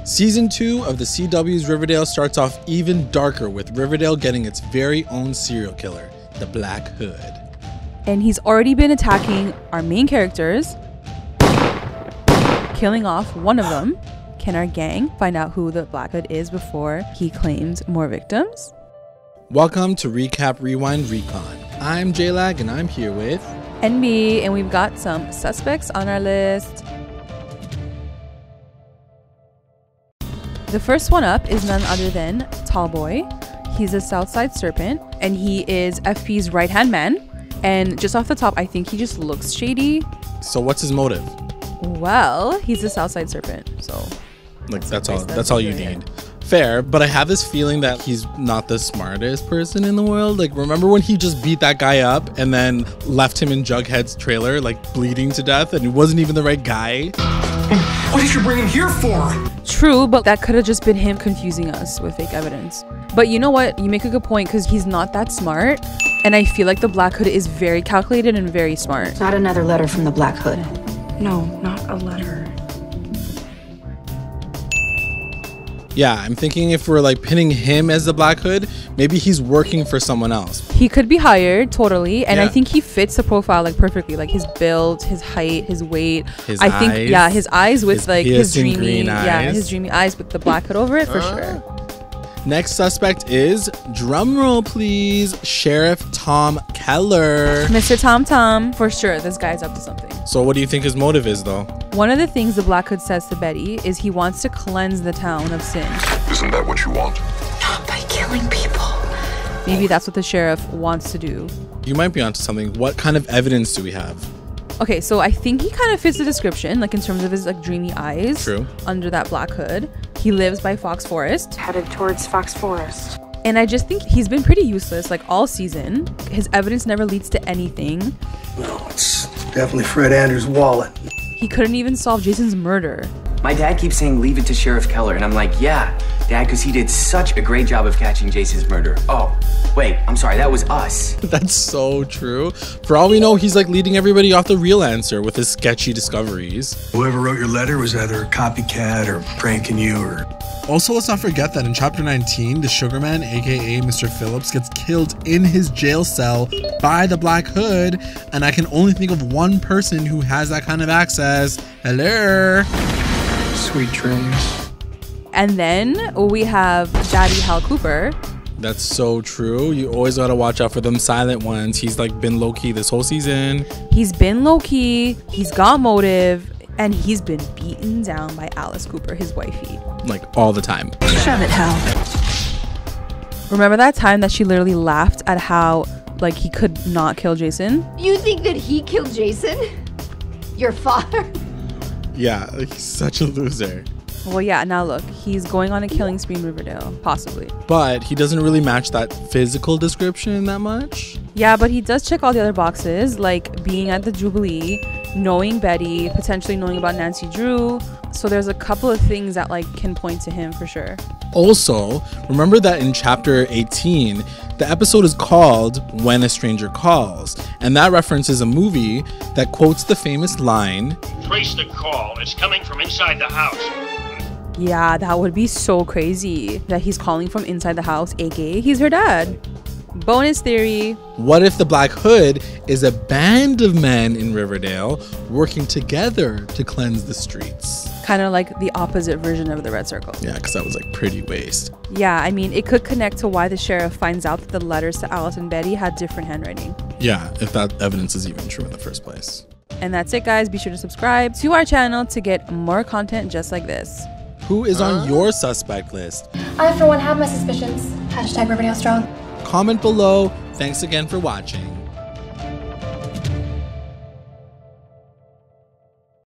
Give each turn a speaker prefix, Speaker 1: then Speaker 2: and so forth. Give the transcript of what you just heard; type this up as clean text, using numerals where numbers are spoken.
Speaker 1: Season 2 of the CW's Riverdale starts off even darker, with Riverdale getting its very own serial killer, the Black Hood.
Speaker 2: And he's already been attacking our main characters, killing off one of them. Can our gang find out who the Black Hood is before he claims more victims?
Speaker 1: Welcome to Recap Rewind Recon. I'm JLAG and I'm here with
Speaker 2: NBEA, and we've got some suspects on our list. The first one up is none other than Tallboy. He's a Southside Serpent, and he is FP's right-hand man. And just off the top, I think he just looks shady.
Speaker 1: So what's his motive?
Speaker 2: Well, he's a Southside Serpent, so
Speaker 1: like that's all you need. Fair, but I have this feeling that he's not the smartest person in the world. Like, remember when he just beat that guy up and then left him in Jughead's trailer, like bleeding to death, and he wasn't even the right guy?
Speaker 3: What did you bring him here for?
Speaker 2: True, but that could have just been him confusing us with fake evidence. But you know what? You make a good point, because he's not that smart. And I feel like the Black Hood is very calculated and very smart.
Speaker 4: Not another letter from the Black Hood. No, not a letter.
Speaker 1: Yeah, I'm thinking if we're like pinning him as the Black Hood, maybe he's working for someone else.
Speaker 2: He could be hired, totally. And
Speaker 1: yeah.
Speaker 2: I think he fits the profile like perfectly. Like his build, his height, his weight.
Speaker 1: His eyes.
Speaker 2: His eyes with like his dreamy
Speaker 1: green eyes.
Speaker 2: Yeah, his dreamy eyes with the Black Hood over it for sure.
Speaker 1: Next suspect is, drumroll please, Sheriff Tom Keller.
Speaker 2: Mr. Tom Tom, for sure. This guy's up to something.
Speaker 1: So what do you think his motive is, though?
Speaker 2: One of the things the Black Hood says to Betty is he wants to cleanse the town of sin.
Speaker 3: Isn't that what you want?
Speaker 4: Not by killing people.
Speaker 2: Maybe that's what the sheriff wants to do.
Speaker 1: You might be onto something. What kind of evidence do we have?
Speaker 2: Okay, so I think he kind of fits the description, like in terms of his like dreamy eyes.
Speaker 1: True. Under
Speaker 2: that Black Hood. He lives by Fox Forest.
Speaker 4: Headed towards Fox Forest.
Speaker 2: And I just think he's been pretty useless like all season. His evidence never leads to anything.
Speaker 5: No, it's definitely Fred Andrews' wallet.
Speaker 2: He couldn't even solve Jason's murder.
Speaker 6: My dad keeps saying leave it to Sheriff Keller, and I'm like, yeah, Dad, because he did such a great job of catching Jason's murder. Oh, wait, I'm sorry, that was us.
Speaker 1: That's so true. For all we know, he's like leading everybody off the real answer with his sketchy discoveries.
Speaker 5: Whoever wrote your letter was either a copycat or pranking you or...
Speaker 1: Also, let's not forget that in Chapter 19, the Sugarman, aka Mr. Phillips, gets killed in his jail cell by the Black Hood, and I can only think of one person who has that kind of access. Hello?
Speaker 5: Sweet dreams.
Speaker 2: And then we have Daddy Hal Cooper.
Speaker 1: That's so true. You always gotta watch out for them silent ones. He's like been low-key this whole season.
Speaker 2: He's been low-key, he's got motive, and he's been beaten down by Alice Cooper, his wifey.
Speaker 1: Like all the time.
Speaker 4: Shove it, Hal.
Speaker 2: Remember that time that she literally laughed at how like he could not kill Jason?
Speaker 7: You think that he killed Jason? Your father?
Speaker 1: Yeah, like, he's such a loser.
Speaker 2: Well, yeah, now look, he's going on a killing spree in Riverdale, possibly.
Speaker 1: But he doesn't really match that physical description that much.
Speaker 2: Yeah, but he does check all the other boxes, like being at the Jubilee, knowing Betty, potentially knowing about Nancy Drew. So there's a couple of things that like can point to him for sure.
Speaker 1: Also, remember that in Chapter 18, the episode is called When a Stranger Calls, and that references a movie that quotes the famous line,
Speaker 8: "Trace the call. It's coming from inside the house."
Speaker 2: Yeah, that would be so crazy that he's calling from inside the house, aka he's her dad. Bonus theory.
Speaker 1: What if the Black Hood is a band of men in Riverdale working together to cleanse the streets?
Speaker 2: Kind of like the opposite version of the Red Circle.
Speaker 1: Yeah, because that was like pretty waste.
Speaker 2: Yeah, I mean, it could connect to why the sheriff finds out that the letters to Alice and Betty had different handwriting.
Speaker 1: Yeah, if that evidence is even true in the first place.
Speaker 2: And that's it, guys. Be sure to subscribe to our channel to get more content just like this.
Speaker 1: Who is on your suspect list?
Speaker 7: I, for one, have my suspicions. #Riverdale Strong.
Speaker 1: Comment below. Thanks again for watching.